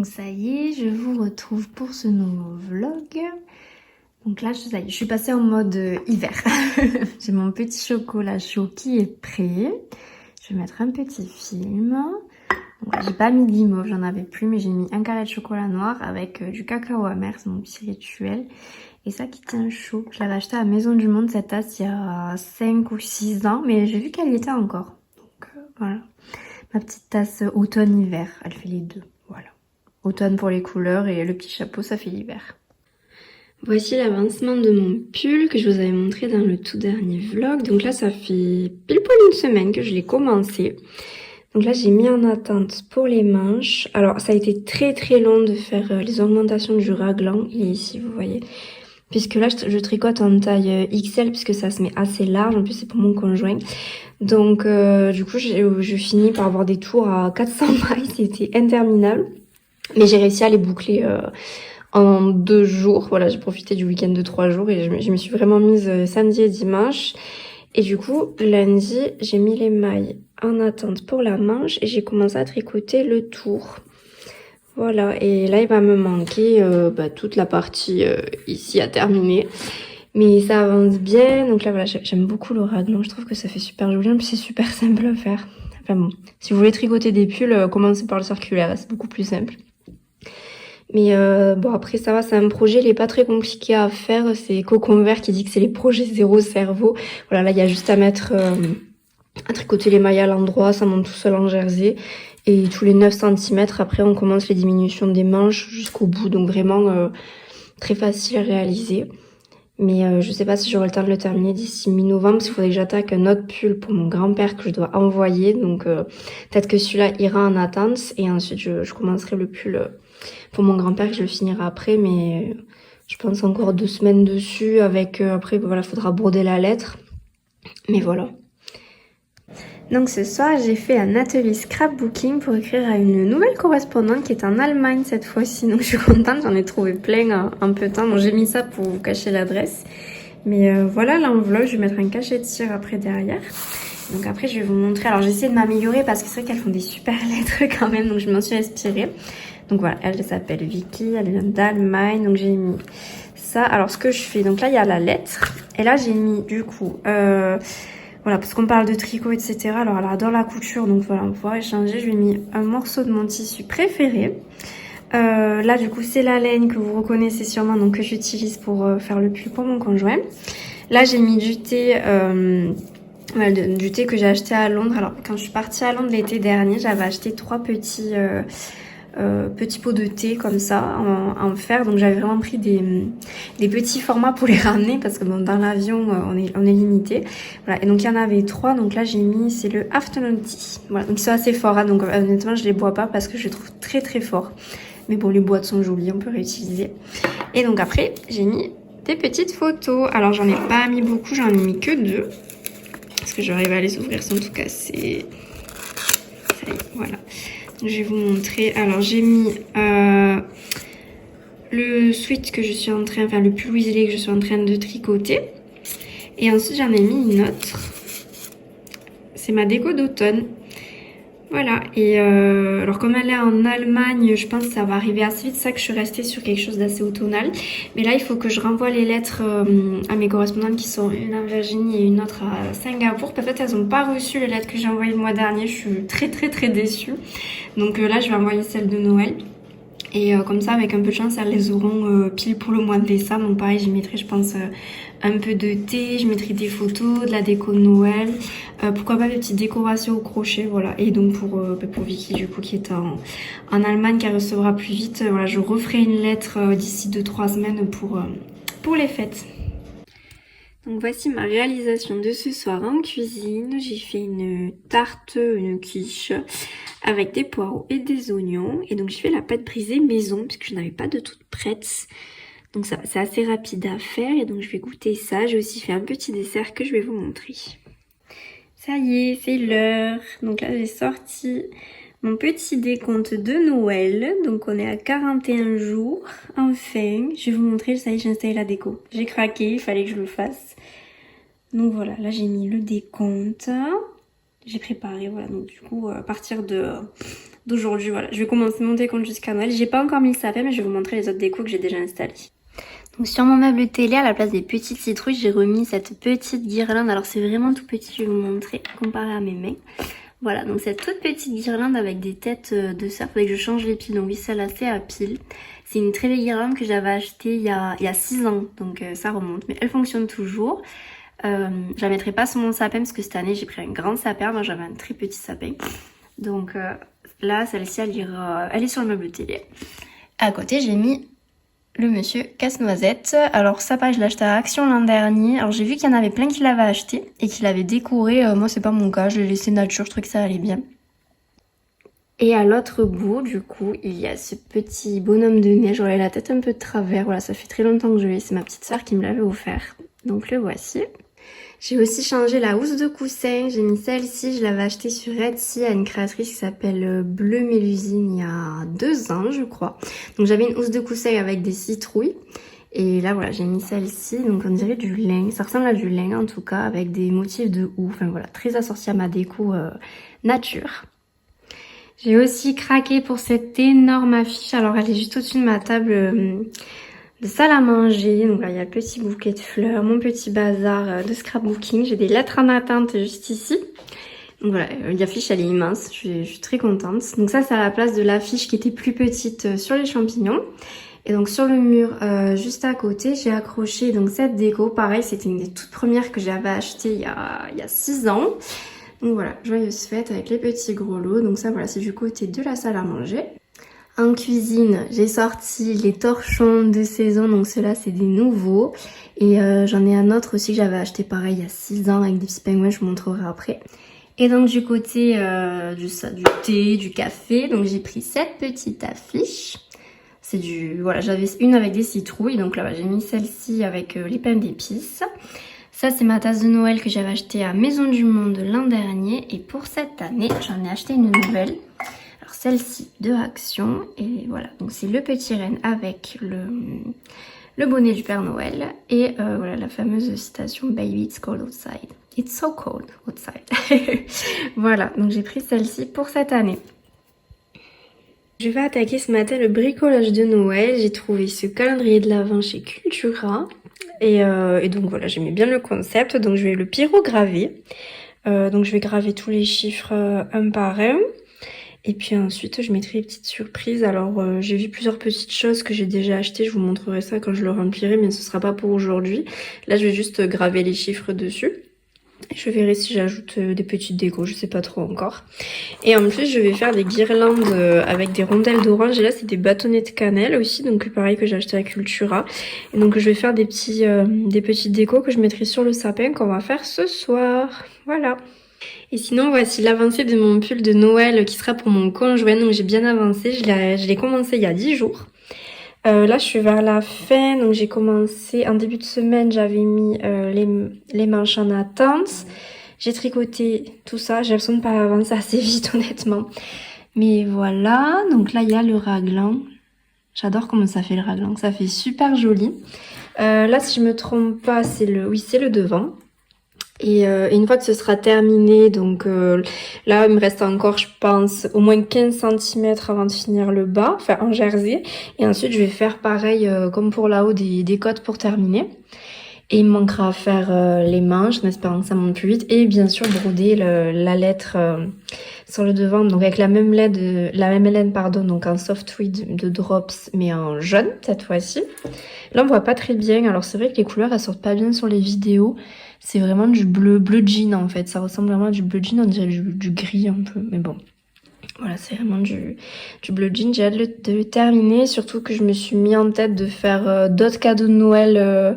Donc ça y est, je vous retrouve pour ce nouveau vlog. Donc là, ça y est, je suis passée en mode hiver. J'ai mon petit chocolat chaud qui est prêt. Je vais mettre un petit film. J'ai pas mis de guimauve, j'en avais plus, mais j'ai mis un carré de chocolat noir avec du cacao amer, c'est mon petit rituel. Et ça qui tient chaud. Je l'avais acheté à Maison du Monde, cette tasse, il y a 5 ou 6 ans, mais j'ai vu qu'elle y était encore. Donc voilà, ma petite tasse automne-hiver, elle fait les deux, voilà. Automne pour les couleurs et le petit chapeau, ça fait l'hiver. Voici l'avancement de mon pull que je vous avais montré dans le tout dernier vlog. Donc là, ça fait pile poil une semaine que je l'ai commencé. Donc là, j'ai mis en attente pour les manches. Alors, ça a été très long de faire les augmentations du raglan. Il est ici, vous voyez. Puisque là, je tricote en taille XL puisque ça se met assez large. En plus, c'est pour mon conjoint. Donc, du coup, je finis par avoir des tours à 400 mailles. C'était interminable. Mais j'ai réussi à les boucler en 2 jours. Voilà, j'ai profité du week-end de 3 jours et je me suis vraiment mise samedi et dimanche. Et du coup, lundi, j'ai mis les mailles en attente pour la manche et j'ai commencé à tricoter le tour. Voilà, et là, il va me manquer toute la partie ici à terminer. Mais ça avance bien. Donc là, voilà, j'aime beaucoup le raglan. Je trouve que ça fait super joli. En plus, c'est super simple à faire. Enfin bon, si vous voulez tricoter des pulls, commencez par le circulaire. C'est beaucoup plus simple. Mais bon, après ça va, c'est un projet, il est pas très compliqué à faire. C'est Cocon Vert qui dit que c'est les projets zéro cerveau. Voilà, là il y a juste à mettre, à tricoter les mailles à l'endroit, ça monte tout seul en jersey. Et tous les 9 cm, après on commence les diminutions des manches jusqu'au bout. Donc vraiment très facile à réaliser. Mais je sais pas si j'aurai le temps de le terminer d'ici mi-novembre, parce qu'il faudrait que j'attaque un autre pull pour mon grand-père que je dois envoyer. Donc peut-être que celui-là ira en attente. Et ensuite je commencerai le pull pour mon grand-père, je le finirai après. Mais je pense encore 2 semaines dessus. Avec après, voilà, faudra broder la lettre. Mais voilà. Donc ce soir, j'ai fait un atelier scrapbooking pour écrire à une nouvelle correspondante qui est en Allemagne cette fois-ci. Donc je suis contente, j'en ai trouvé plein en peu de temps. Donc j'ai mis ça pour vous cacher l'adresse. Mais voilà l'enveloppe, je vais mettre un cachet de cire après derrière. Donc après je vais vous montrer. Alors j'ai essayé de m'améliorer parce que c'est vrai qu'elles font des super lettres quand même. Donc je m'en suis inspirée. Donc voilà, elle s'appelle Vicky, elle vient d'Allemagne. Donc j'ai mis ça. Alors ce que je fais, donc là il y a la lettre. Et là j'ai mis du coup... voilà, parce qu'on parle de tricot, etc. Alors, elle adore la couture, donc voilà, on va pouvoir échanger. Je lui ai mis un morceau de mon tissu préféré. Là, du coup, c'est la laine que vous reconnaissez sûrement, donc que j'utilise pour faire le pull pour mon conjoint. Là, j'ai mis du thé, du thé que j'ai acheté à Londres. Alors, quand je suis partie à Londres l'été dernier, j'avais acheté 3 petits pots de thé comme ça en fer, donc j'avais vraiment pris des petits formats pour les ramener parce que bon, dans l'avion on est limité, voilà. Et donc il y en avait 3, donc là j'ai mis, c'est le afternoon tea, voilà. Donc ils sont assez forts, hein, donc honnêtement je les bois pas parce que je les trouve très forts, mais bon, les boîtes sont jolies, on peut réutiliser. Et donc après j'ai mis des petites photos. Alors j'en ai pas mis beaucoup, j'en ai mis que 2 parce que j'arrive à les ouvrir sans tout casser. Ça y est, voilà. Je vais vous montrer. Alors j'ai mis le sweat que je suis en train, enfin le pull Weasley que je suis en train de tricoter. Et ensuite j'en ai mis une autre. C'est ma déco d'automne. Voilà. Et alors comme elle est en Allemagne, je pense que ça va arriver assez vite. C'est ça que je suis restée sur quelque chose d'assez automnal. Mais là il faut que je renvoie les lettres à mes correspondantes qui sont une en Virginie et une autre à Singapour. Peut-être elles n'ont pas reçu les lettres que j'ai envoyées le mois dernier. Je suis très déçue. Donc là je vais envoyer celle de Noël. Et comme ça, avec un peu de chance, elles les auront pile pour le mois de décembre. Donc pareil, j'y mettrai, je pense, un peu de thé. Je mettrai des photos, de la déco de Noël. Pourquoi pas des petites décorations au crochet, voilà. Et donc pour Vicky, du coup, qui est en Allemagne, qui recevra plus vite, voilà, je referai une lettre d'ici 2-3 semaines pour les fêtes. Donc voici ma réalisation de ce soir en cuisine. J'ai fait une tarte, une quiche avec des poireaux et des oignons. Et donc j'ai fait la pâte brisée maison puisque je n'avais pas de toute prête. Donc ça, c'est assez rapide à faire et donc je vais goûter ça. J'ai aussi fait un petit dessert que je vais vous montrer. Ça y est, c'est l'heure. Donc là j'ai sorti mon petit décompte de Noël. Donc on est à 41 jours. Enfin, je vais vous montrer, ça y est, j'ai installé la déco. J'ai craqué, il fallait que je le fasse. Donc voilà, là j'ai mis le décompte. J'ai préparé, voilà, donc du coup à partir de d'aujourd'hui. Voilà, je vais commencer mon décompte jusqu'à Noël. J'ai pas encore mis le sapin, mais je vais vous montrer les autres décos que j'ai déjà installés. Donc sur mon meuble télé, à la place des petites citrouilles, j'ai remis cette petite guirlande. Alors c'est vraiment tout petit, je vais vous montrer, comparé à mes mains. Voilà, donc cette toute petite guirlande avec des têtes de cerf, il faudrait que je change les piles. Donc oui, celle-là c'est à pile. C'est une très belle guirlande que j'avais achetée il y a 6 ans, donc ça remonte. Mais elle fonctionne toujours. Je la mettrai pas sur mon sapin parce que cette année j'ai pris un grand sapin. Moi j'avais un très petit sapin. Donc là, celle-ci elle est sur le meuble télé. À côté, j'ai mis le monsieur Casse-Noisette. Alors ça pareil, je l'ai acheté à Action l'an dernier. Alors j'ai vu qu'il y en avait plein qui l'avaient acheté et qui l'avaient décoré. Moi c'est pas mon cas, je l'ai laissé nature, je trouvais que ça allait bien. Et à l'autre bout, du coup, il y a ce petit bonhomme de neige. J'aurais la tête un peu de travers. Voilà, ça fait très longtemps que je l'ai. C'est ma petite soeur qui me l'avait offert. Donc le voici. J'ai aussi changé la housse de coussin. J'ai mis celle-ci, je l'avais achetée sur Etsy à une créatrice qui s'appelle Bleu Mélusine il y a 2 ans, je crois. Donc j'avais une housse de coussin avec des citrouilles. Et là, voilà, j'ai mis celle-ci. Donc on dirait du lin. Ça ressemble à du lin en tout cas, avec des motifs de houx. Enfin voilà, très assorti à ma déco nature. J'ai aussi craqué pour cette énorme affiche. Alors elle est juste au-dessus de ma table de salle à manger. Donc là il y a le petit bouquet de fleurs, mon petit bazar de scrapbooking. J'ai des lettres en attente juste ici. Donc voilà, l'affiche elle est immense, je suis très contente. Donc ça c'est à la place de l'affiche qui était plus petite sur les champignons. Et donc sur le mur juste à côté, j'ai accroché donc cette déco. Pareil, c'était une des toutes premières que j'avais achetées il y a 6 ans. Donc voilà, joyeuse fête avec les petits gros lots. Donc ça voilà, c'est du côté de la salle à manger. En cuisine, j'ai sorti les torchons de saison. Donc ceux-là, c'est des nouveaux. Et j'en ai un autre aussi que j'avais acheté pareil il y a 6 ans avec des petits pingouins, je vous montrerai après. Et donc du côté du thé, du café, donc j'ai pris cette petite affiche. C'est voilà, j'avais une avec des citrouilles. Donc là, j'ai mis celle-ci avec les pains d'épices. Ça, c'est ma tasse de Noël que j'avais achetée à Maison du Monde l'an dernier. Et pour cette année, j'en ai acheté une nouvelle. Alors, celle-ci de Action. Et voilà, donc c'est le petit renne avec le bonnet du Père Noël. Et voilà, la fameuse citation « Baby, it's cold outside ». It's so cold outside. Voilà, donc j'ai pris celle-ci pour cette année. Je vais attaquer ce matin le bricolage de Noël. J'ai trouvé ce calendrier de l'Avent chez Cultura. Et donc voilà, j'aimais bien le concept, donc je vais le pyrograver. Donc je vais graver tous les chiffres un par un. Et puis ensuite je mettrai les petites surprises. Alors j'ai vu plusieurs petites choses que j'ai déjà achetées, je vous montrerai ça quand je le remplirai, mais ce sera pas pour aujourd'hui. Là je vais juste graver les chiffres dessus. Je verrai si j'ajoute des petites décos, je sais pas trop encore. Et en plus, je vais faire des guirlandes avec des rondelles d'orange. Et là, c'est des bâtonnets de cannelle aussi, donc pareil que j'ai acheté à Cultura. Et donc, je vais faire des petites décos que je mettrai sur le sapin qu'on va faire ce soir. Voilà. Et sinon, voici l'avancée de mon pull de Noël qui sera pour mon conjoint. Donc, j'ai bien avancé. Je l'ai commencé il y a 10 jours. Là, je suis vers la fin, donc j'ai commencé en début de semaine, j'avais mis les manches en attente. J'ai tricoté tout ça, j'ai l'impression de pas avancer assez vite, honnêtement. Mais voilà, donc là, il y a le raglan. J'adore comment ça fait le raglan, ça fait super joli. Là, si je me trompe pas, c'est le devant. Et une fois que ce sera terminé, donc là il me reste encore je pense au moins 15 cm avant de finir le bas, enfin en jersey. Et ensuite je vais faire pareil comme pour là-haut des côtes pour terminer. Et il me manquera à faire les manches en espérant que ça monte plus vite. Et bien sûr broder la lettre sur le devant, donc avec la même laine pardon, donc en softweed de Drops mais en jaune cette fois-ci. Là on voit pas très bien, alors c'est vrai que les couleurs elles sortent pas bien sur les vidéos. C'est vraiment du bleu jean en fait, ça ressemble vraiment à du bleu jean, on dirait du gris un peu, mais bon. Voilà, c'est vraiment du bleu jean, j'ai hâte de le terminer, surtout que je me suis mis en tête de faire d'autres cadeaux de Noël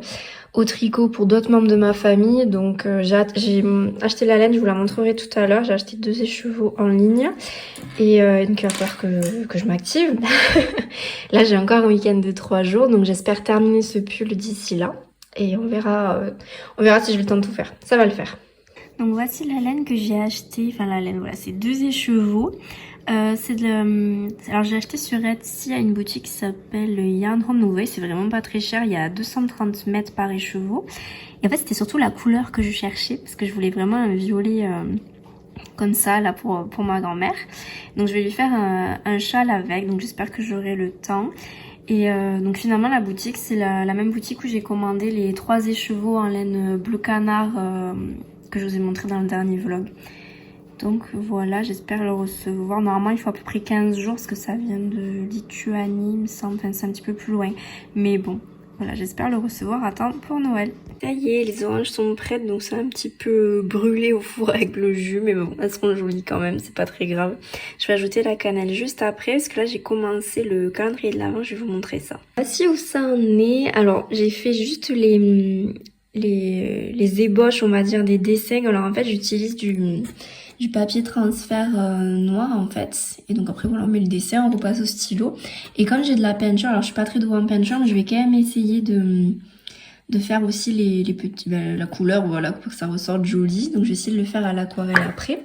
au tricot pour d'autres membres de ma famille. Donc j'ai acheté la laine, je vous la montrerai tout à l'heure, j'ai acheté 2 écheveaux en ligne et il va falloir que je m'active. Là j'ai encore un week-end de 3 jours, donc j'espère terminer ce pull d'ici là. Et on verra si j'ai le temps de tout faire. Ça va le faire. Donc voici la laine que j'ai achetée. Enfin la laine, voilà, c'est 2 écheveaux. Alors j'ai acheté sur Etsy à une boutique qui s'appelle Yarn Home Nouvelle. C'est vraiment pas très cher. Il y a 230 mètres par écheveau. Et en fait c'était surtout la couleur que je cherchais. Parce que je voulais vraiment un violet comme ça là pour ma grand-mère. Donc je vais lui faire un châle avec, donc j'espère que j'aurai le temps. Et donc finalement la boutique c'est la même boutique où j'ai commandé les 3 écheveaux en laine bleu canard que je vous ai montré dans le dernier vlog. Donc voilà, j'espère le recevoir. Normalement il faut à peu près 15 jours parce que ça vient de Lituanie il me semble, enfin c'est un petit peu plus loin. Mais bon, voilà, j'espère le recevoir à temps pour Noël. Ça y est, les oranges sont prêtes, donc c'est un petit peu brûlé au four avec le jus, mais bon, elles seront jolies quand même, c'est pas très grave. Je vais ajouter la cannelle juste après, parce que là j'ai commencé le calendrier de l'Avent, je vais vous montrer ça. Voici où ça en est. Alors j'ai fait juste les ébauches, on va dire, des dessins. Alors en fait j'utilise du papier transfert noir en fait, et donc après voilà on met le dessin, on repasse au stylo. Et comme j'ai de la peinture, alors je suis pas très douée en peinture, mais je vais quand même essayer de faire aussi les petits, la couleur, voilà, pour que ça ressorte joli. Donc je vais essayer de le faire à l'aquarelle après.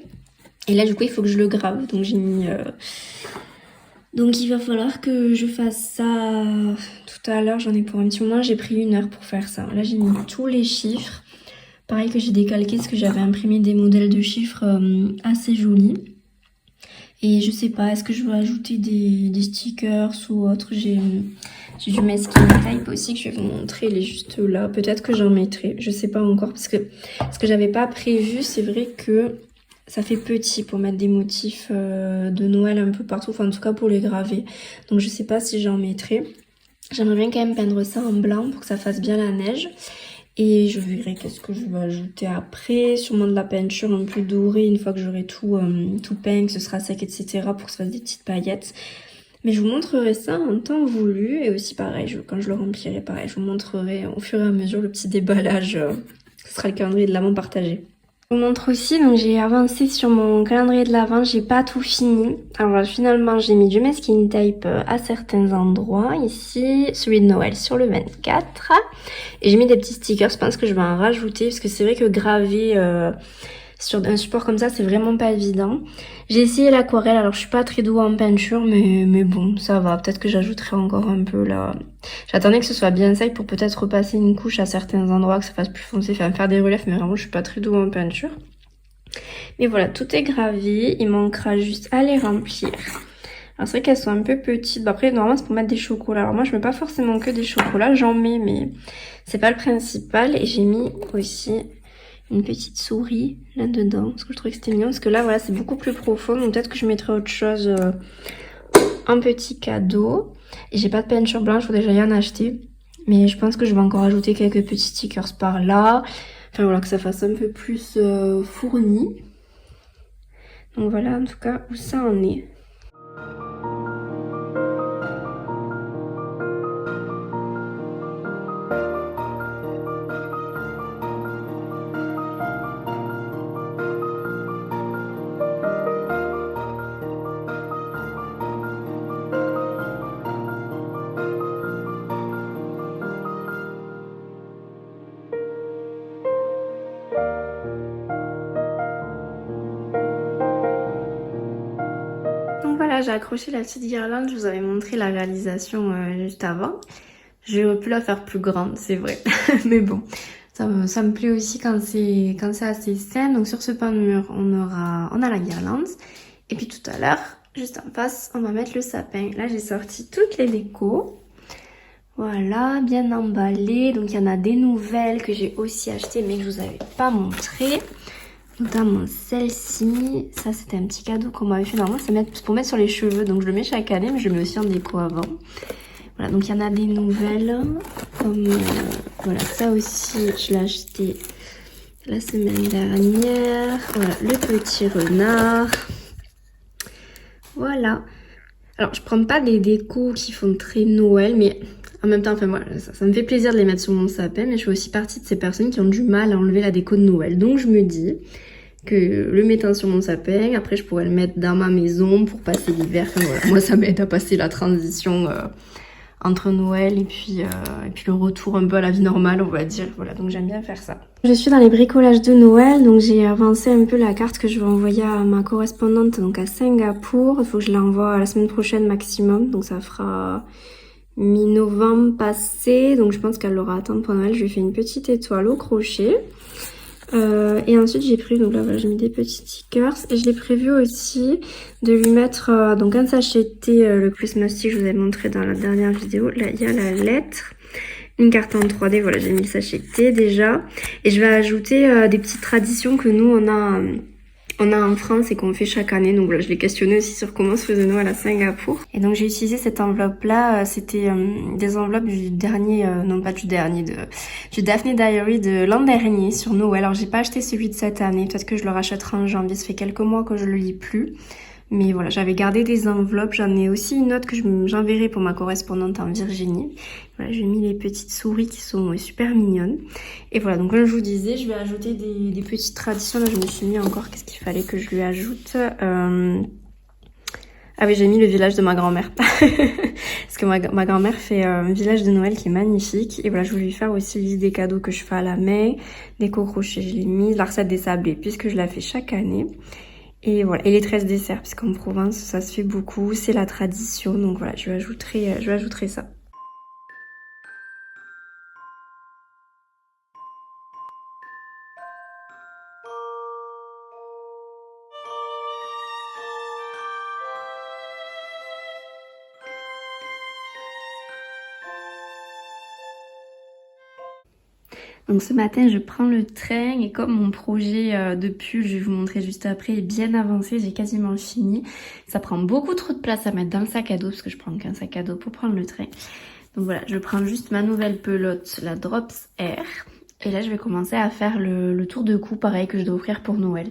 Et là du coup il faut que je le grave, donc j'ai mis... Donc il va falloir que je fasse ça tout à l'heure, j'en ai pour un petit moment, j'ai pris 1 heure pour faire ça. Là j'ai mis tous les chiffres. Pareil que j'ai décalqué parce que j'avais imprimé des modèles de chiffres assez jolis. Et je sais pas, est-ce que je veux ajouter des stickers ou autre. J'ai du masking tape aussi que je vais vous montrer, il est juste là. Peut-être que j'en mettrai, je sais pas encore. Parce que ce que j'avais pas prévu, c'est vrai que ça fait petit pour mettre des motifs de Noël un peu partout. Enfin en tout cas pour les graver. Donc je sais pas si j'en mettrai. J'aimerais bien quand même peindre ça en blanc pour que ça fasse bien la neige. Et je verrai qu'est-ce que je vais ajouter après. Sûrement de la peinture un peu dorée une fois que j'aurai tout peint, que ce sera sec, etc. pour que ça fasse des petites paillettes. Mais je vous montrerai ça en temps voulu. Et aussi pareil, quand je le remplirai, pareil, je vous montrerai au fur et à mesure le petit déballage. Ce sera le calendrier de l'Avent partagé. Je vous montre aussi, donc j'ai avancé sur mon calendrier de l'Avent, j'ai pas tout fini. Alors finalement j'ai mis du masking tape à certains endroits, ici celui de Noël sur le 24. Et j'ai mis des petits stickers, je pense que je vais en rajouter parce que c'est vrai que graver sur un support comme ça c'est vraiment pas évident. J'ai essayé l'aquarelle, alors je suis pas très douée en peinture mais bon ça va, peut-être que j'ajouterai encore un peu là. J'attendais que ce soit bien sec pour peut-être repasser une couche à certains endroits, que ça fasse plus foncé, enfin faire des reliefs, mais vraiment je suis pas très douée en peinture. Mais voilà, tout est gravé, il manquera juste à les remplir. Alors c'est vrai qu'elles sont un peu petites, bon, après normalement c'est pour mettre des chocolats. Alors moi je mets pas forcément que des chocolats, j'en mets mais c'est pas le principal. Et j'ai mis aussi une petite souris là-dedans, parce que je trouvais que c'était mignon, parce que là voilà c'est beaucoup plus profond, donc peut-être que je mettrai autre chose, un petit cadeau. Et j'ai pas de peinture blanche, faut déjà y en acheter, mais je pense que je vais encore ajouter quelques petits stickers par là, enfin voilà, que ça fasse un peu plus fourni. Donc voilà en tout cas où ça en est. Voilà, j'ai accroché la petite guirlande, je vous avais montré la réalisation juste avant. J'aurais pu la faire plus grande, c'est vrai. Mais bon, ça me plaît aussi quand c'est assez simple. Donc sur ce pan de mur, on a la guirlande. Et puis tout à l'heure, juste en face, on va mettre le sapin. Là, j'ai sorti toutes les décos. Voilà, bien emballées. Donc il y en a des nouvelles que j'ai aussi achetées mais que je vous avais pas montrées. Notamment celle-ci, ça c'était un petit cadeau qu'on m'avait fait. Normalement c'est pour mettre sur les cheveux, donc je le mets chaque année, mais je le mets aussi en déco avant. Voilà, donc il y en a des nouvelles, comme voilà, ça aussi je l'ai acheté la semaine dernière. Voilà, le petit renard. Voilà. Alors je prends pas des décos qui font très Noël, mais en même temps, enfin voilà, ça me fait plaisir de les mettre sur mon sapin, mais je fais aussi partie de ces personnes qui ont du mal à enlever la déco de Noël. Donc je me dis que le mettant sur mon sapin, après je pourrais le mettre dans ma maison pour passer l'hiver. Enfin, voilà. Moi ça m'aide à passer la transition entre Noël et puis le retour un peu à la vie normale, on va dire. Voilà, donc j'aime bien faire ça. Je suis dans les bricolages de Noël, donc j'ai avancé un peu la carte que je vais envoyer à ma correspondante, donc à Singapour. Il faut que je l'envoie la semaine prochaine maximum, donc ça fera mi-novembre passé. Donc je pense qu'elle l'aura à attendre pour Noël. Je lui ai fait une petite étoile au crochet. Et ensuite j'ai prévu, donc là voilà, j'ai mis des petits stickers. Et je l'ai prévu aussi de lui mettre donc un sachet de thé, le Christmas tea que je vous avais montré dans la dernière vidéo. Là il y a la lettre, une carte en 3D, voilà j'ai mis le sachet de thé déjà. Et je vais ajouter des petites traditions que nous on a en France et qu'on fait chaque année. Donc voilà, je l'ai questionné aussi sur comment se faisait Noël à Singapour. Et donc j'ai utilisé cette enveloppe là, c'était des enveloppes du dernier, non pas du dernier, du Daphne Diary de l'an dernier sur Noël. Alors j'ai pas acheté celui de cette année, peut-être que je le rachèterai en janvier, ça fait quelques mois que je le lis plus. Mais voilà, j'avais gardé des enveloppes, j'en ai aussi une autre que j'enverrai pour ma correspondante en Virginie. Voilà, j'ai mis les petites souris qui sont super mignonnes. Et voilà, donc comme je vous disais, je vais ajouter des petites traditions. Là, je me suis mis encore, qu'est-ce qu'il fallait que je lui ajoute Ah oui, j'ai mis le village de ma grand-mère. Parce que ma grand-mère fait un village de Noël qui est magnifique. Et voilà, je voulais lui faire aussi liste des cadeaux que je fais à la main. Des crochets, je l'ai mis. La recette des sablés, puisque je la fais chaque année. Et voilà, et les 13 desserts, puisqu'en Provence, ça se fait beaucoup, c'est la tradition. Donc voilà, je lui ajouterai ça. Donc ce matin, je prends le train et comme mon projet de pull, je vais vous montrer juste après, est bien avancé, j'ai quasiment fini. Ça prend beaucoup trop de place à mettre dans le sac à dos parce que je prends qu'un sac à dos pour prendre le train. Donc voilà, je prends juste ma nouvelle pelote, la Drops Air. Et là, je vais commencer à faire le tour de cou, pareil, que je dois offrir pour Noël.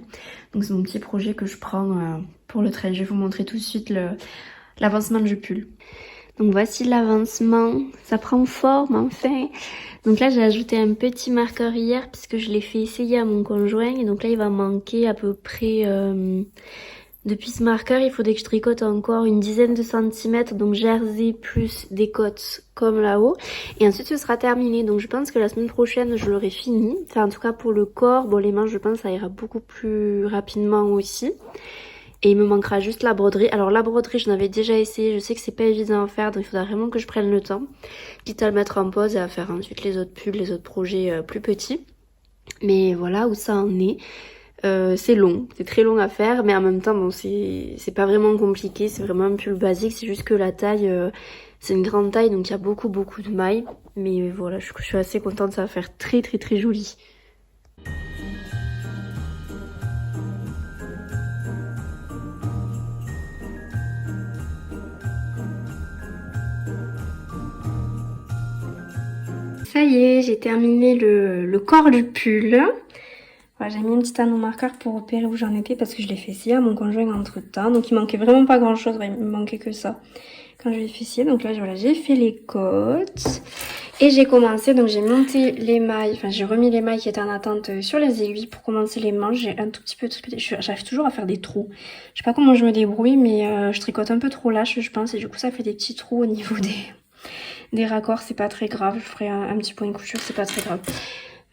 Donc c'est mon petit projet que je prends pour le train. Je vais vous montrer tout de suite l'avancement du pull. Donc voici l'avancement, ça prend forme enfin. Donc là j'ai ajouté un petit marqueur hier puisque je l'ai fait essayer à mon conjoint. Et donc là il va manquer à peu près, depuis ce marqueur il faudrait que je tricote encore une dizaine de centimètres. Donc jersey plus des côtes comme là-haut. Et ensuite ce sera terminé. Donc je pense que la semaine prochaine je l'aurai fini. Enfin en tout cas pour le corps, bon les manches je pense ça ira beaucoup plus rapidement aussi. Et il me manquera juste la broderie. Alors la broderie, je n'avais déjà essayé. Je sais que c'est pas évident à faire, donc il faudra vraiment que je prenne le temps. Quitte à le mettre en pause et à faire ensuite les autres pulls, les autres projets plus petits. Mais voilà où ça en est. C'est long, c'est très long à faire, mais en même temps, bon, c'est pas vraiment compliqué. C'est vraiment un pull basique. C'est juste que la taille, c'est une grande taille, donc il y a beaucoup de mailles. Mais voilà, je suis assez contente. Ça va faire très joli. Ça y est, j'ai terminé le corps du pull. Voilà, j'ai mis un petit anneau marqueur pour repérer où j'en étais parce que je l'ai fait scier à mon conjoint entre temps. Donc il manquait vraiment pas grand chose, il me manquait que ça quand je l'ai fait scier. Donc là voilà, j'ai fait les côtes et j'ai commencé, donc j'ai monté les mailles, enfin j'ai remis les mailles qui étaient en attente sur les aiguilles pour commencer les manches. J'ai un tout petit peu tricoté, j'arrive toujours à faire des trous. Je sais pas comment je me débrouille, mais je tricote un peu trop lâche je pense et du coup ça fait des petits trous au niveau des raccords. C'est pas très grave, je ferai un petit point de couture, c'est pas très grave.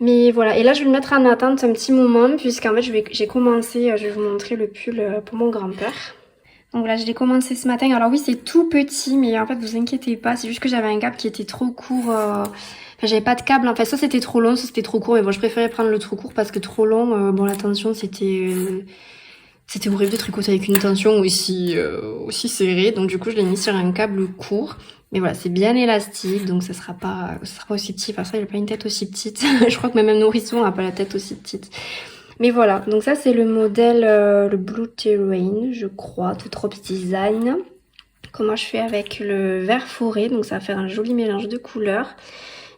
Mais voilà, et là je vais le mettre en attente un petit moment puisqu'en fait j'ai commencé, je vais vous montrer le pull pour mon grand-père. Donc là je l'ai commencé ce matin, alors oui c'est tout petit mais en fait vous inquiétez pas, c'est juste que j'avais un câble qui était trop court, enfin j'avais pas de câble, en fait soit c'était trop long, soit c'était trop court, mais bon je préférais prendre le trop court parce que trop long, bon la tension c'était horrible de tricoter avec une tension aussi serrée, donc du coup je l'ai mis sur un câble court. Mais voilà, c'est bien élastique, donc ça sera pas aussi petit. Enfin, ça, il a pas une tête aussi petite. Je crois que même nourrisson n'a pas la tête aussi petite. Mais voilà, donc ça, c'est le modèle, le Blue Terrain, je crois, tout Drops Design. Comment je fais avec le vert forêt, donc ça va faire un joli mélange de couleurs.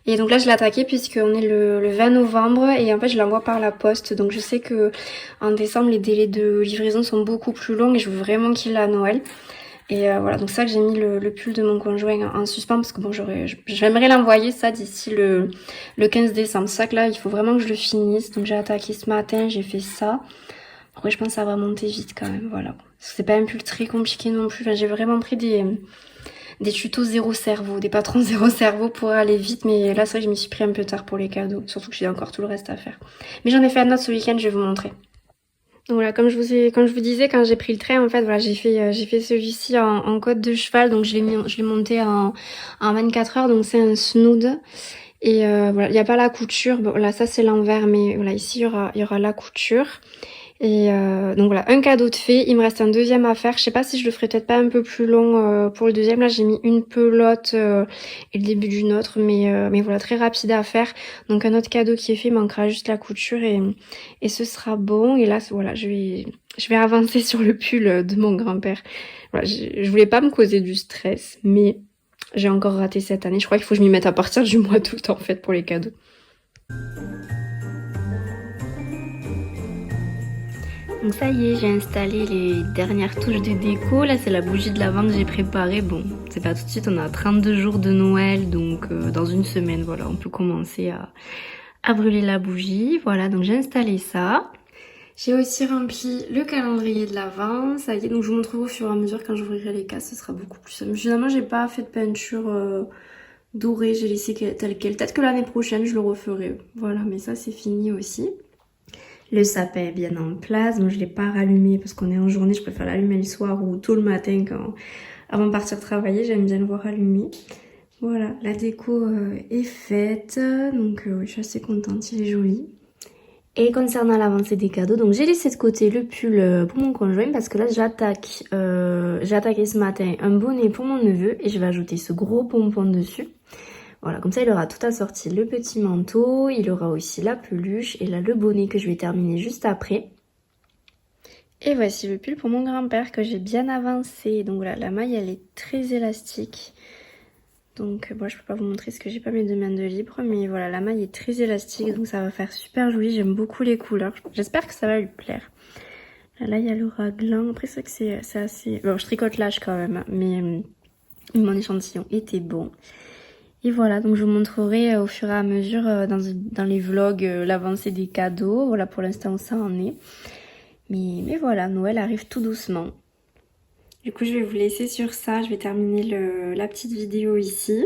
Et donc là, je l'ai attaqué puisqu'on est le 20 novembre et en fait, je l'envoie par la poste. Donc je sais que en décembre, les délais de livraison sont beaucoup plus longs et je veux vraiment qu'il ait à Noël. Et voilà, donc ça que j'ai mis le pull de mon conjoint en suspens parce que bon, j'aimerais l'envoyer ça d'ici le 15 décembre. C'est ça que là, il faut vraiment que je le finisse. Donc j'ai attaqué ce matin, j'ai fait ça. Après, je pense que ça va monter vite quand même, voilà. Parce que c'est pas un pull très compliqué non plus. Enfin, j'ai vraiment pris des tutos zéro cerveau, des patrons zéro cerveau pour aller vite. Mais là, c'est vrai que je m'y suis pris un peu tard pour les cadeaux. Surtout que j'ai encore tout le reste à faire. Mais j'en ai fait un autre ce week-end, je vais vous montrer. Donc voilà, comme je vous disais, quand j'ai pris le train, en fait, voilà, j'ai fait celui-ci en côte de cheval, donc je l'ai monté en 24 heures, donc c'est un snood. Et voilà, il n'y a pas la couture. Bon, là, ça c'est l'envers, mais voilà, ici il y aura la couture. Et donc voilà, un cadeau de fait. Il me reste un deuxième à faire. Je sais pas si je le ferai peut-être pas un peu plus long pour le deuxième. Là, j'ai mis une pelote et le début d'une autre, mais voilà, très rapide à faire. Donc un autre cadeau qui est fait, il manquera juste la couture et ce sera bon. Et là, voilà, je vais avancer sur le pull de mon grand-père. Voilà, je voulais pas me causer du stress, mais j'ai encore raté cette année. Je crois qu'il faut que je m'y mette à partir du mois d'août en fait pour les cadeaux. Donc ça y est, j'ai installé les dernières touches de déco. Là, c'est la bougie de l'Avent que j'ai préparée. Bon, c'est pas tout de suite, on a 32 jours de Noël, donc dans une semaine, voilà, on peut commencer à brûler la bougie. Voilà, donc j'ai installé ça. J'ai aussi rempli le calendrier de l'Avent. Ça y est, donc je vous montrerai au fur et à mesure quand j'ouvrirai les cases, ce sera beaucoup plus simple. Finalement, j'ai pas fait de peinture dorée, j'ai laissé tel quel. Peut-être que l'année prochaine, je le referai. Voilà, mais ça, c'est fini aussi. Le sapin est bien en place. Moi, je l'ai pas rallumé parce qu'on est en journée. Je préfère l'allumer le soir ou tôt le matin avant de partir travailler. J'aime bien le voir allumé. Voilà, la déco est faite. Donc, oui, je suis assez contente. Il est joli. Et concernant l'avancée des cadeaux, donc j'ai laissé de côté le pull pour mon conjoint parce que là, j'ai attaqué ce matin un bonnet pour mon neveu et je vais ajouter ce gros pompon dessus. Voilà, comme ça il aura tout assorti, le petit manteau, il aura aussi la peluche et là le bonnet que je vais terminer juste après. Et voici le pull pour mon grand-père que j'ai bien avancé. Donc voilà, la maille elle est très élastique. Donc bon, je peux pas vous montrer parce que j'ai pas mes deux mains de libre, mais voilà, la maille est très élastique donc ça va faire super joli. J'aime beaucoup les couleurs, j'espère que ça va lui plaire. Là il y a le raglan, après c'est vrai que c'est assez... Bon, je tricote l'âge quand même, mais mon échantillon était bon. Et voilà, donc je vous montrerai au fur et à mesure dans les vlogs l'avancée des cadeaux. Voilà, pour l'instant ça en est. Mais voilà, Noël arrive tout doucement. Du coup, je vais vous laisser sur ça. Je vais terminer la petite vidéo ici.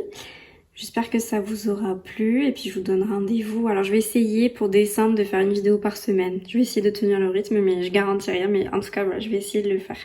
J'espère que ça vous aura plu et puis je vous donne rendez-vous. Alors je vais essayer pour décembre de faire une vidéo par semaine. Je vais essayer de tenir le rythme mais je garantis rien. Mais en tout cas, voilà, je vais essayer de le faire.